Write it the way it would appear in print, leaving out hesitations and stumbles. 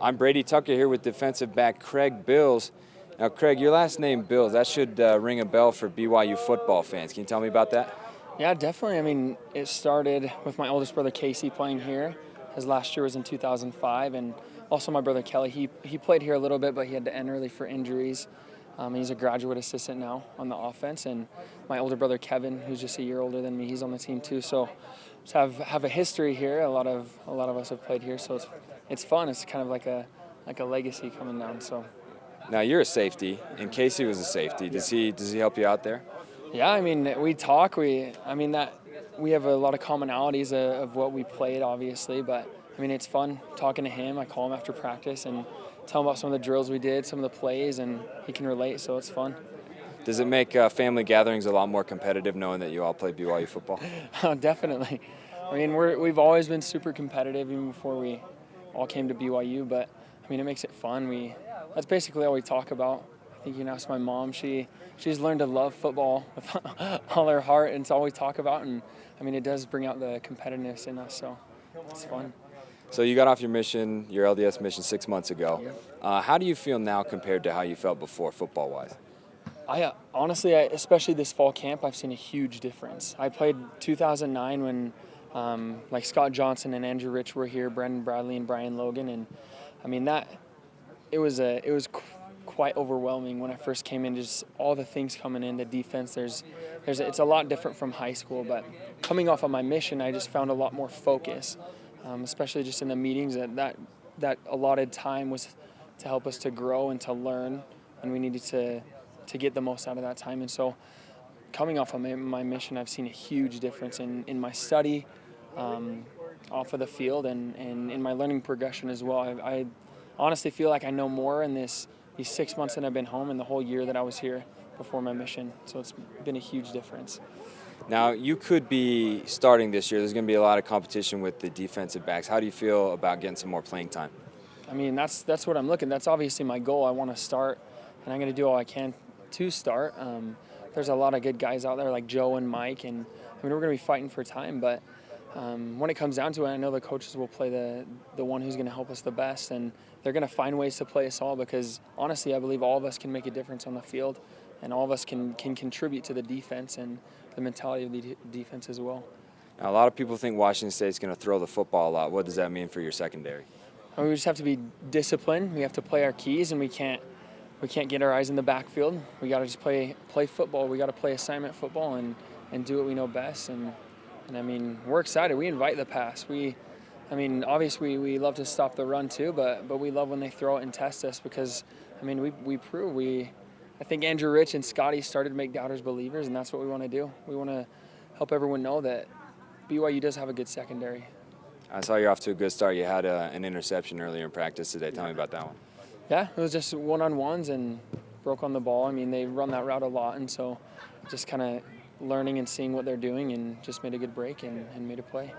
I'm Brady Tucker here with defensive back Craig Bills. Now, Craig, your last name Bills, that should ring a bell for BYU football fans. Can you tell me about that? Yeah, definitely. I mean, it started with my oldest brother Casey playing here. His last year was in 2005, and also my brother Kelly. He played here a little bit, but he had to end early for injuries. He's a graduate assistant now on the offense, and my older brother Kevin, who's just a year older than me, he's on the team too. So have a history here. A lot of us have played here, so it's fun. It's kind of like a legacy coming down. So. Now, you're a safety, and Casey was a safety. Does he help you out there? Yeah, I mean, we talk. We have a lot of commonalities of what we played, obviously. But I mean, it's fun talking to him. I call him after practice and tell him about some of the drills we did, some of the plays, and he can relate. So it's fun. Does it make family gatherings a lot more competitive knowing that you all play BYU football? Definitely. I mean, we've always been super competitive even before we all came to BYU. But I mean, it makes it fun. That's basically all we talk about. I think you can ask my mom. She's learned to love football with all her heart, and it's all we talk about. And I mean, it does bring out the competitiveness in us, so it's fun. So you got off your LDS mission 6 months ago. How do you feel now compared to how you felt before, football-wise? I honestly, especially this fall camp, I've seen a huge difference. I played 2009 when like Scott Johnson and Andrew Rich were here, Brendan Bradley and Brian Logan, and I mean it was quite overwhelming when I first came in. Just all the things coming in, the defense. It's a lot different from high school, but coming off of my mission, I just found a lot more focus, especially just in the meetings. That allotted time was to help us to grow and to learn, and we needed to get the most out of that time. And so, coming off of my mission, I've seen a huge difference in my study, off of the field, and in my learning progression as well. I honestly feel like I know more in these 6 months that I've been home and the whole year that I was here before my mission. So it's been a huge difference. Now, you could be starting this year. There's going to be a lot of competition with the defensive backs. How do you feel about getting some more playing time? I mean, that's what I'm looking. That's obviously my goal. I want to start, and I'm going to do all I can to start. There's a lot of good guys out there like Joe and Mike, and I mean, we're going to be fighting for time, but when it comes down to it, I know the coaches will play the one who's going to help us the best, and they're going to find ways to play us all because, honestly, I believe all of us can make a difference on the field, and all of us can contribute to the defense and the mentality of the defense as well. Now, a lot of people think Washington State's going to throw the football a lot. What does that mean for your secondary? I mean, we just have to be disciplined. We have to play our keys, and we can't get our eyes in the backfield. We got to just play football. We got to play assignment football and do what we know best. And I mean, we're excited. We invite the pass. Obviously we love to stop the run too, but we love when they throw it and test us because, I mean, we prove I think Andrew Rich and Scotty started to make doubters believers, and that's what we want to do. We want to help everyone know that BYU does have a good secondary. I saw you're off to a good start. You had an interception earlier in practice today. Tell me about that one. Yeah, it was just one-on-ones and broke on the ball. I mean, they run that route a lot, and so just kind of learning and seeing what they're doing and just made a good break and made a play.